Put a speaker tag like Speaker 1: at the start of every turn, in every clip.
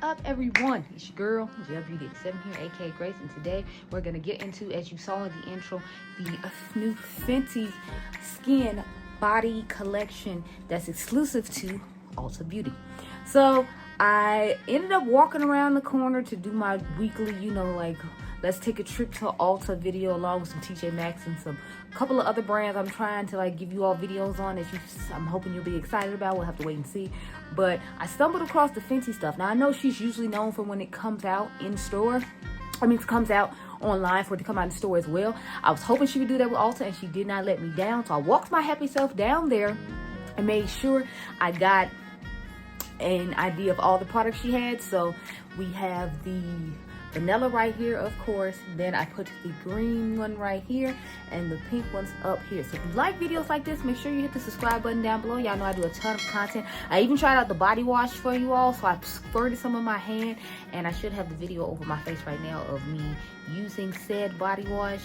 Speaker 1: up, everyone? It's your girl, Gelbeauty-QM here, aka Grace, and today we're gonna get into, as you saw in the intro, the new Fenty skin body collection that's exclusive to Ulta Beauty. So I ended up walking around the corner to do my weekly, like let's take a trip to Ulta video, along with some TJ Maxx and some couple of other brands I'm trying to give you all videos on that I'm hoping you'll be excited about. We'll have to wait and see. But I stumbled across the Fenty stuff. Now I know she's usually known for when it comes out in store. It comes out online for it to come out in store as well. I was hoping she would do that with Ulta, and she did not let me down. So I walked my happy self down there and made sure I got an idea of all the products she had. So we have the vanilla right here, of course. Then I put the green one right here and the pink one's up here. So if you like videos like this, make sure you hit the subscribe button down below. Y'all know I do a ton of content. I even tried out the body wash for you all, so I squirted some on my hand, and I should have the video over my face right now of me using said body wash.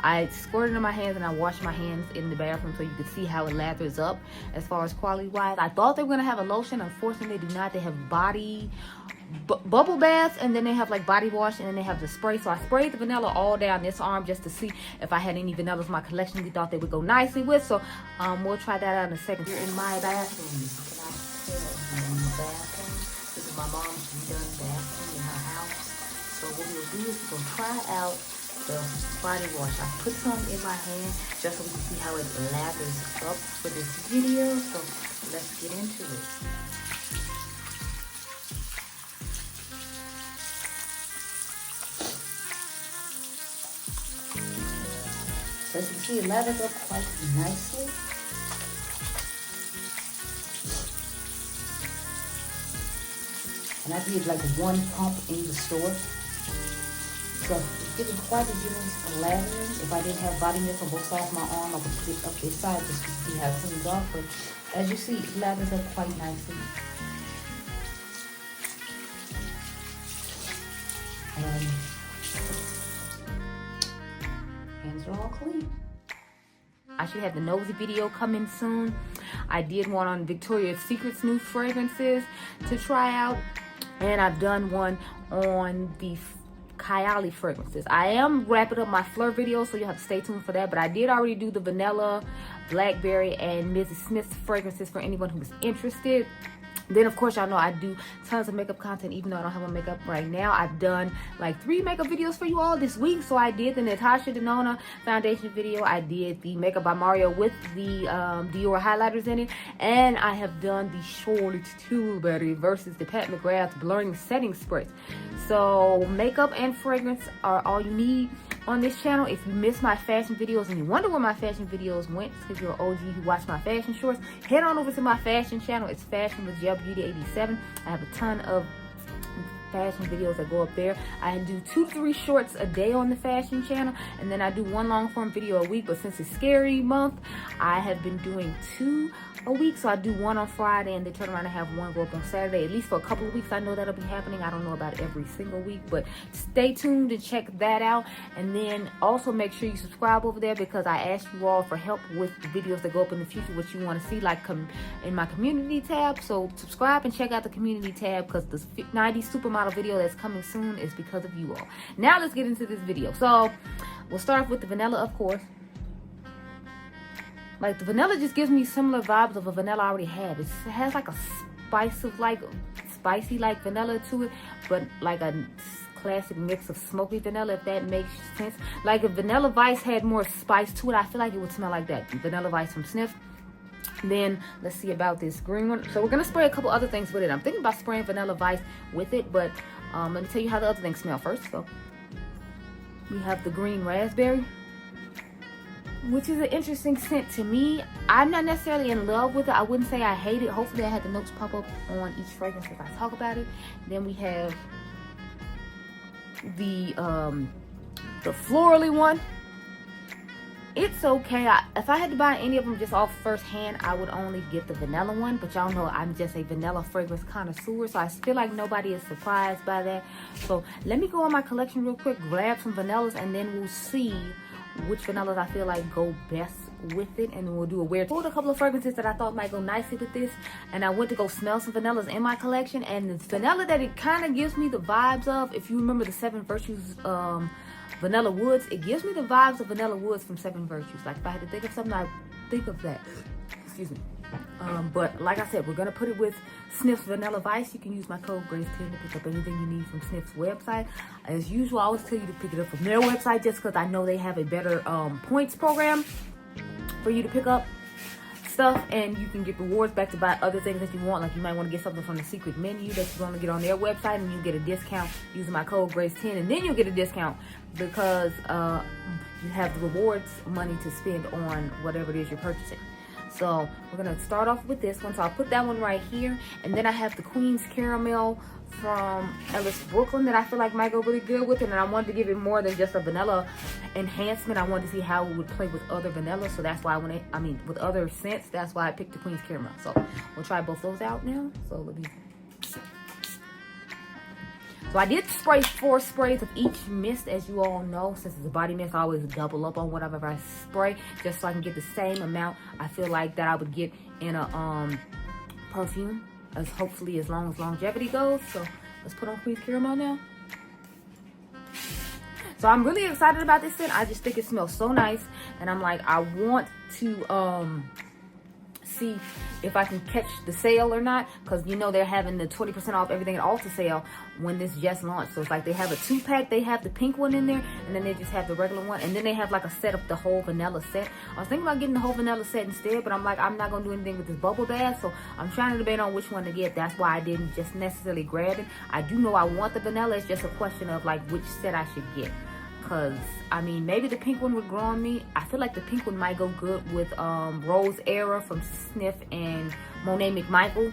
Speaker 1: I squirted in my hands and I washed my hands in the bathroom so you could see how it lathers up as far as quality wise. I thought they were gonna have a lotion. Unfortunately, they do not. They have body bubble baths, and then they have like body wash, and then they have the spray. So I sprayed the vanilla all down this arm just to see if I had any vanillas in my collection we thought they would go nicely with. So we'll try that out in a second. Here in my bathroom. This is my mom's redone bathroom in her house. So what we'll do is we'll try out the body wash. I put some in my hand just so we can see how it lathers up for this video. So let's get into it. So as you can see, it lathers up quite nicely. And I did like one pump in the store. So it's giving quite a generous lathering. If I didn't have body milk on both sides of my arm, I would put it up this side just to see how it cleans off. But as you see, it lathers up quite nicely. And hands are all clean. I should have the nosy video coming soon. I did one on Victoria's Secret's new fragrances to try out, and I've done one on the Skye fragrances. I am wrapping up my Fleur video, so you'll have to stay tuned for that. But I did already do the vanilla, blackberry, and Mrs. Smith's fragrances for anyone who's interested. Then, of course, y'all know I do tons of makeup content, even though I don't have my makeup right now. I've done like 3 makeup videos for you all this week. So I did the Natasha Denona foundation video. I did the Makeup by Mario with the Dior highlighters in it. And I have done the Shoutout Tilbury versus the Pat McGrath blurring setting sprays. So makeup and fragrance are all you need on this channel. If you miss my fashion videos and you wonder where my fashion videos went, because you're an OG who watch my fashion shorts, head on over to my fashion channel. It's Fashion with Gelbeauty-87. I have a ton of fashion videos that go up there. I do 2 to 3 shorts a day on the fashion channel, and then I do 1 long form video a week. But since it's scary month, I have been doing 2 a week. So I do 1 on Friday and then turn around and have 1 go up on Saturday, at least for a couple of weeks. I know that'll be happening. I don't know about every single week, but stay tuned and check that out. And then also make sure you subscribe over there, because I asked you all for help with the videos that go up in the future, what you want to see, like in my community tab. So subscribe and check out the community tab, because the 90s supermodel video that's coming soon is because of you all. Now let's get into this video. So we'll start off with the vanilla, of course. Like, the vanilla just gives me similar vibes of a vanilla I already have. It has like a spicy like vanilla to it, but like a classic mix of smoky vanilla, if that makes sense. Like if Vanilla Vice had more spice to it, I feel like it would smell like that. Vanilla Vice from Snif. Then let's see about this green one. So we're gonna spray a couple other things with it. I'm thinking about spraying Vanilla Vice with it, but let me tell you how the other things smell first. So we have the green raspberry, which is an interesting scent to me. I'm not necessarily in love with it. I wouldn't say I hate it. Hopefully I had the notes pop up on each fragrance if I talk about it. Then we have the florally one. It's okay. If I had to buy any of them just off first hand, I would only get the vanilla one. But y'all know I'm just a vanilla fragrance connoisseur, so I feel like nobody is surprised by that. So let me go on my collection real quick, grab some vanillas, and then we'll see which vanillas I feel like go best with it, and then we'll do a wear. I pulled a couple of fragrances that I thought might go nicely with this, and I went to go smell some vanillas in my collection, and the vanilla that it kind of gives me the vibes of, if you remember the Seven Virtues Vanilla Woods, it gives me the vibes of Vanilla Woods from Seven Virtues. Like if I had to think of something, I'd think of that. Excuse me. But like I said, we're gonna put it with Snif's Vanilla Vice. You can use my code GRACE10 to pick up anything you need from Snif's website. As usual, I always tell you to pick it up from their website just because I know they have a better points program for you to pick up stuff, and you can get rewards back to buy other things that you want. Like you might want to get something from the secret menu that you want to get on their website, and you get a discount using my code GRACE10, and then you'll get a discount because you have the rewards money to spend on whatever it is you're purchasing. So we're gonna start off with this one. So I'll put that one right here, and then I have the Queen's Caramel from Ellis Brooklyn that I feel like might go really good with it, and I wanted to give it more than just a vanilla enhancement. I wanted to see how it would play with other vanilla, so that's why with other scents, that's why I picked the Queen's Caramel. So we'll try both those out now. So I did spray 4 sprays of each mist, as you all know. Since it's a body mist, I always double up on whatever I spray, just so I can get the same amount I feel like that I would get in a perfume, as hopefully as long as longevity goes. So let's put on Queen's Caramel now. So I'm really excited about this scent. I just think it smells so nice, and I'm like, I want to see if I can catch the sale or not, because you know they're having the 20% off everything at Ulta sale when this just launched. So it's like they have a 2-pack, they have the pink one in there, and then they just have the regular one, and then they have like a set of the whole vanilla set. I was thinking about getting the whole vanilla set instead, but I'm like, I'm not gonna do anything with this bubble bath, so I'm trying to debate on which one to get. That's why I didn't just necessarily grab it. I do know I want the vanilla. It's just a question of like which set I should get. Because, I mean, maybe the pink one would grow on me. I feel like the pink one might go good with Rose Era from Snif and Monet McMichael.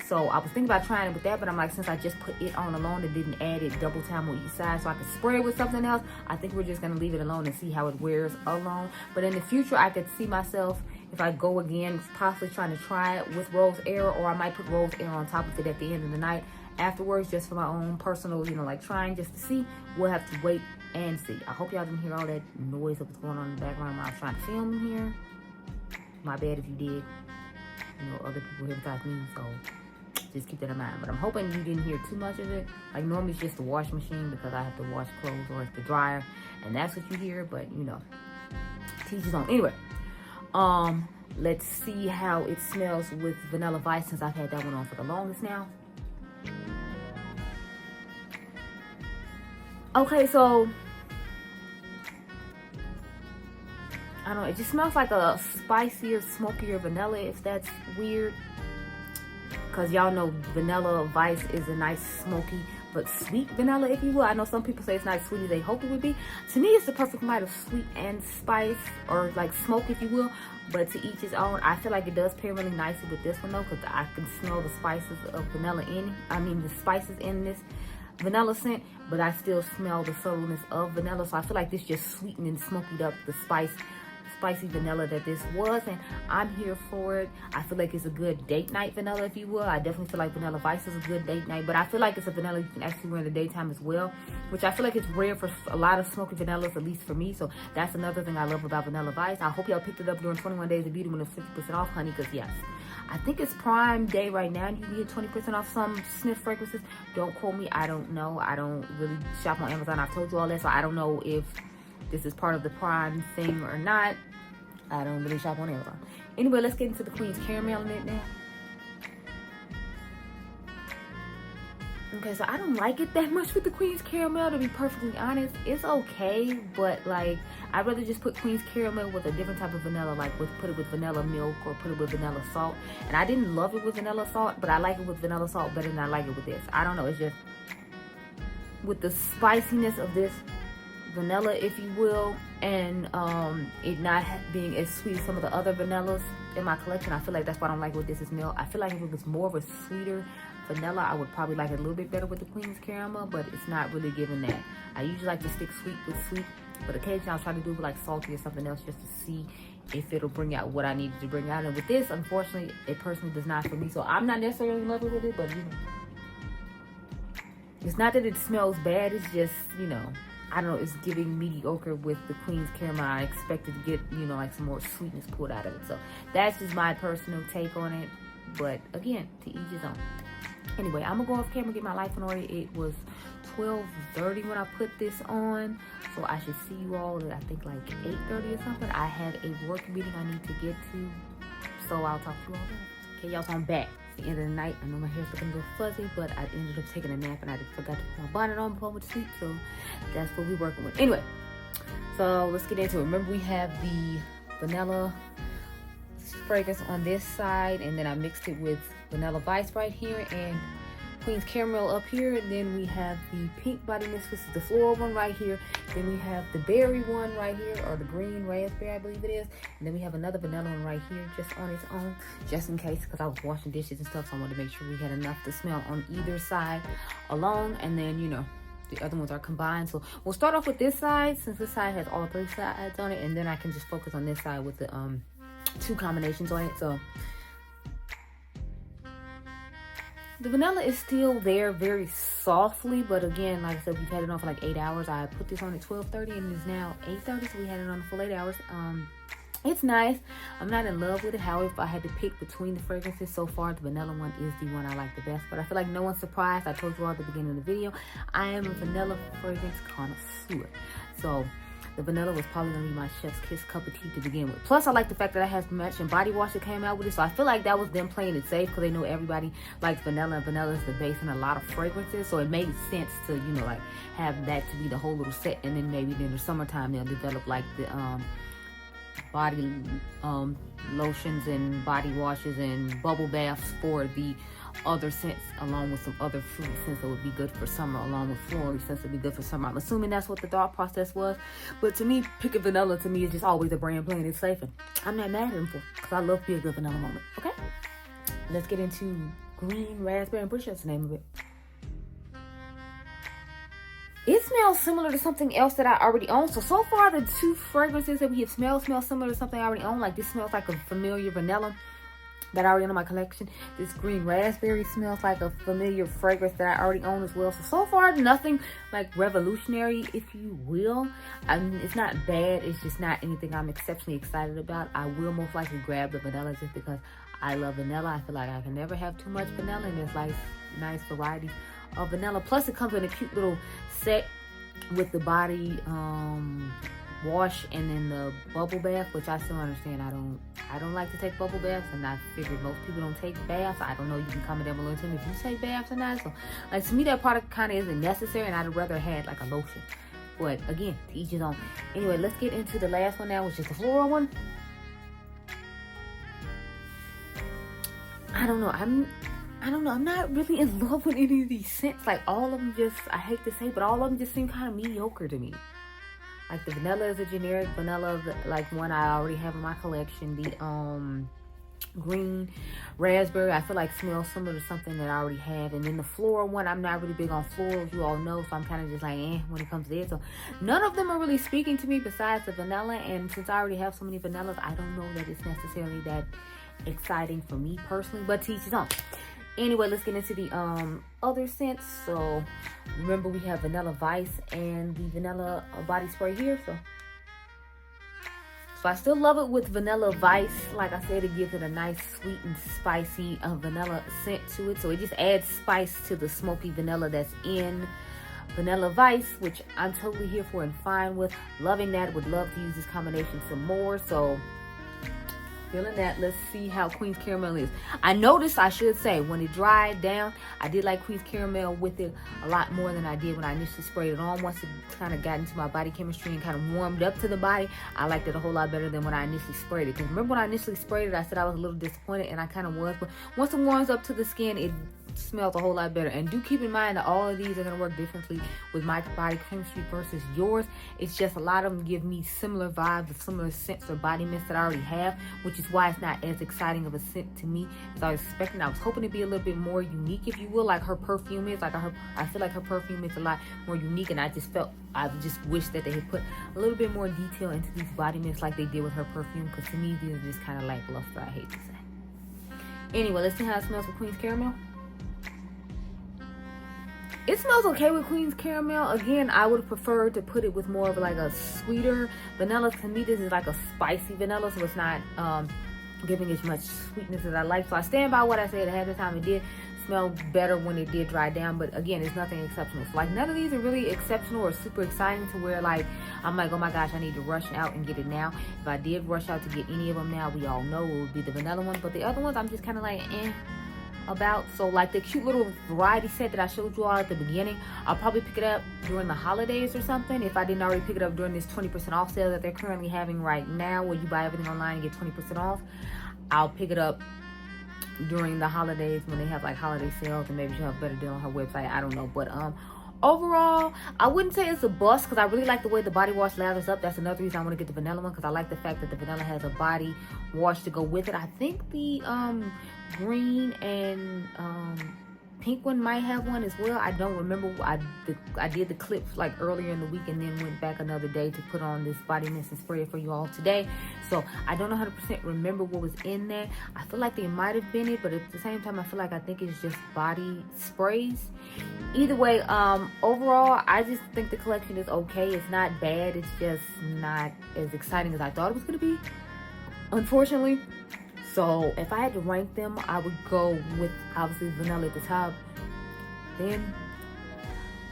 Speaker 1: So I was thinking about trying it with that, but I'm like, since I just put it on alone and didn't add it double time on each side so I could spray it with something else, I think we're just going to leave it alone and see how it wears alone. But in the future, I could see myself, if I go again, possibly trying to try it with Rose Era, or I might put Rose Era on top of it at the end of the night afterwards, just for my own personal, you know, like trying just to see. We'll have to wait and see. I hope y'all didn't hear all that noise that was going on in the background while I was trying to film here. My bad if you did. You know, other people here besides me, so just keep that in mind. But I'm hoping you didn't hear too much of it. Like normally it's just the wash machine because I have to wash clothes, or it's the dryer, and that's what you hear. But you know, teach his own. Anyway, let's see how it smells with Vanilla Vice, since I've had that one on for the longest now. Okay, so I don't know, it just smells like a spicier, smokier vanilla, if that's weird. Because y'all know Vanilla Vice is a nice, smoky, but sweet vanilla, if you will. I know some people say it's not as sweet as they hope it would be. To me, it's the perfect amount of sweet and spice, or like smoke, if you will. But to each his own. I feel like it does pair really nicely with this one, though, because I can smell the spices of vanilla the spices in this vanilla scent, but I still smell the subtleness of vanilla. So I feel like this just sweetened and smoked up the spicy vanilla that this was, and I'm here for it. I feel like it's a good date night vanilla, if you will. I definitely feel like Vanilla Vice is a good date night, but I feel like it's a vanilla you can actually wear in the daytime as well, which I feel like it's rare for a lot of smoky vanillas, at least for me. So that's another thing I love about Vanilla Vice. I hope y'all picked it up during 21 Days of Beauty when it's 50% off, honey, because yes, I think it's Prime Day right now, and you can get 20% off some Snif fragrances. Don't quote me, I don't know. I don't really shop on Amazon. I've told you all that, so I don't know if this is part of the Prime thing or not. I don't really shop on Amazon. Anyway, let's get into the Queen's Caramel in it now. Okay, so I don't like it that much with the Queen's Caramel, to be perfectly honest. It's okay, but like, I'd rather just put Queen's Caramel with a different type of vanilla, like put it with vanilla milk or put it with vanilla salt. And I didn't love it with vanilla salt, but I like it with vanilla salt better than I like it with this. I don't know, it's just with the spiciness of this vanilla, if you will, and it not being as sweet as some of the other vanillas in my collection. I feel like that's why I don't like what this is smell. I feel like if it was more of a sweeter vanilla, I would probably like it a little bit better with the Queen's Caramel, but it's not really giving that. I usually like to stick sweet with sweet, but occasionally I'll try to do like salty or something else just to see if it'll bring out what I needed to bring out. And with this, unfortunately, it personally does not for me. So I'm not necessarily in love with it, but you know, it's not that it smells bad, it's just, you know, I don't know, it's giving mediocre with the Queen's Caramel. I expected to get, you know, like some more sweetness pulled out of it. So that's just my personal take on it. But again, to each his own. Anyway, I'm gonna go off camera and get my life in order. It was 12:30 when I put this on, so I should see you all at I think like 8:30 or something. I have a work meeting I need to get to, so I'll talk to you all then. Okay, y'all, so I'm back. It's the end of the night. I know my hair's looking a little fuzzy, but I ended up taking a nap and I forgot to put my bonnet on before I went to sleep, so that's what we're working with. Anyway, so let's get into it. Remember, we have the vanilla fragrance on this side, and then I mixed it with Vanilla Vice right here and Queen's Caramel up here, and then we have the pink body mist. This is the floral one right here. Then we have the berry one right here, or the green raspberry, I believe it is. And then we have another vanilla one right here, just on its own, just in case, because I was washing dishes and stuff, so I wanted to make sure we had enough to smell on either side alone. And then, you know, the other ones are combined. So we'll start off with this side, since this side has all three sides on it, and then I can just focus on this side with the two combinations on it. So the vanilla is still there very softly, but again, like I said, we've had it on for like 8 hours. I put this on at 12:30 and it's now 8:30, so we had it on for 8 hours. It's nice. I'm not in love with it. However, if I had to pick between the fragrances so far, the vanilla one is the one I like the best. But I feel like no one's surprised. I told you all at the beginning of the video, I am a vanilla fragrance connoisseur. So the vanilla was probably gonna be my chef's kiss cup of tea to begin with. Plus, I like the fact that I have matching body wash that came out with it. So I feel like that was them playing it safe, because they know everybody likes vanilla, and vanilla is the base in a lot of fragrances. So it made sense to, you know, like have that to be the whole little set, and then maybe in the summertime they'll develop like the body lotions and body washes and bubble baths for the other scents, along with some other fruit scents that would be good for summer, along with floral scents that would be good for summer. I'm assuming that's what the thought process was. But to me, picking vanilla to me is just always a brand playing it safe, and I'm not mad at them for, because I love to be a good vanilla moment. Okay, let's get into green raspberry. I'm pretty sure that's the name of it. It smells similar to something else that I already own. So far the two fragrances that we have smell similar to something I already own. Like this smells like a familiar vanilla that I already own in my collection. This green raspberry smells like a familiar fragrance that I already own as well. So far nothing like revolutionary, if you will. I mean, it's not bad. It's just not anything I'm exceptionally excited about. I will most likely grab the vanilla just because I love vanilla. I feel like I can never have too much vanilla, and there's like nice variety of vanilla. Plus it comes in a cute little set with the body wash and then the bubble bath, which I still understand. I don't like to take bubble baths, and I figured most people don't take baths. I don't know, you can comment down below and tell me if you take baths or not. So like, to me, that product kind of isn't necessary, and I'd rather have like a lotion. But again, to each his own. Anyway, let's get into the last one now, which is the floral one. I don't know, I'm not really in love with any of these scents. Like, all of them just, I hate to say, but all of them just seem kind of mediocre to me. Like, the vanilla is a generic vanilla, like one I already have in my collection. The green raspberry, I feel like smells similar to something that I already have. And then the floral one, I'm not really big on florals, you all know, so I'm kind of just like, when it comes to it. So none of them are really speaking to me besides the vanilla. And since I already have so many vanillas, I don't know that it's necessarily that exciting for me personally, but to each his own. Anyway, let's get into the other scents. So remember, we have Vanilla Vice and the vanilla body spray here. So I still love it with Vanilla Vice. Like I said, it gives it a nice sweet and spicy vanilla scent to it. So it just adds spice to the smoky vanilla that's in Vanilla Vice, which I'm totally here for and fine with. Loving that. Would love to use this combination some more. So feeling that. Let's see how Queen's Caramel is. I noticed, I should say, when it dried down, I did like Queen's Caramel with it a lot more than I did when I initially sprayed it on. Once it kind of got into my body chemistry and kind of warmed up to the body, I liked it a whole lot better than when I initially sprayed it. Because remember when I initially sprayed it, I said I was a little disappointed, and I kind of was. But once it warms up to the skin, it smells a whole lot better. And do keep in mind that all of these are going to work differently with my body chemistry versus yours. It's just a lot of them give me similar vibes of similar scents or body mists that I already have, which is why it's not as exciting of a scent to me as I was expecting. I was hoping to be a little bit more unique, if you will, like her perfume is. Like I feel like her perfume is a lot more unique, and I just wish that they had put a little bit more detail into these body mists like they did with her perfume, because to me these are just kind of lackluster, I hate to say. Anyway, let's see how it smells with Queen's Caramel. It smells okay with Queen's Caramel. Again, I would have preferred to put it with more of like a sweeter vanilla. To me, this is like a spicy vanilla, so it's not giving as much sweetness as I like. So I stand by what I said ahead of time. It did smell better when it did dry down, but again, it's nothing exceptional. So like none of these are really exceptional or super exciting to where like I'm like, oh my gosh, I need to rush out and get it now. If I did rush out to get any of them now, we all know it would be the vanilla one, but the other ones I'm just kind of like about. So like the cute little variety set that I showed you all at the beginning, I'll probably pick it up during the holidays or something if I didn't already pick it up during this 20% off sale that they're currently having right now, where you buy everything online and get 20% off. I'll pick it up during the holidays when they have like holiday sales, and maybe she'll have a better deal on her website. I don't know, but overall, I wouldn't say it's a bust because I really like the way the body wash lathers up. That's another reason I want to get the vanilla one, because I like the fact that the vanilla has a body wash to go with it. I think the green and pink one might have one as well. I don't remember. I did the clips like earlier in the week and then went back another day to put on this body mist and spray for you all today. So I don't 100% remember what was in there. I feel like they might have been it, but at the same time, I feel like I think it's just body sprays. Either way, overall, I just think the collection is okay. It's not bad. It's just not as exciting as I thought it was going to be, unfortunately. So if I had to rank them, I would go with obviously vanilla at the top. Then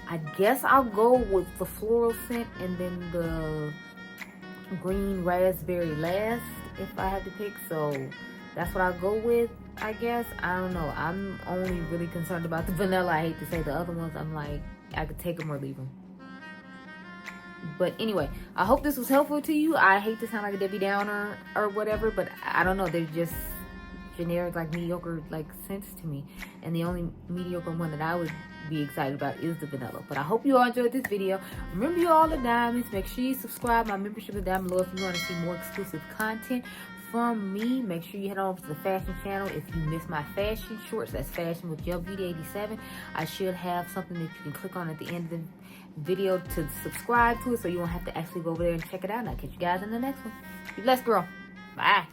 Speaker 1: I guess I'll go with the floral scent and then the green raspberry last if I had to pick. So that's what I'll go with, I guess. I don't know. I'm only really concerned about the vanilla. I hate to say the other ones. I'm like, I could take them or leave them. But anyway, I hope this was helpful to you. I hate to sound like a Debbie Downer or whatever, but I don't know. They're just generic, like mediocre, like scents to me. And the only mediocre one that I would be excited about is the vanilla. But I hope you all enjoyed this video. Remember, you all are diamonds. Make sure you subscribe. My membership is down below if you want to see more exclusive content from me. Make sure you head on over to the fashion channel. If you miss my fashion shorts, that's fashion with Gelbeauty 87. I should have something that you can click on at the end of the video to subscribe to it, so you won't have to actually go over there and check it out. And I'll catch you guys in the next one. Be blessed, girl. Bye.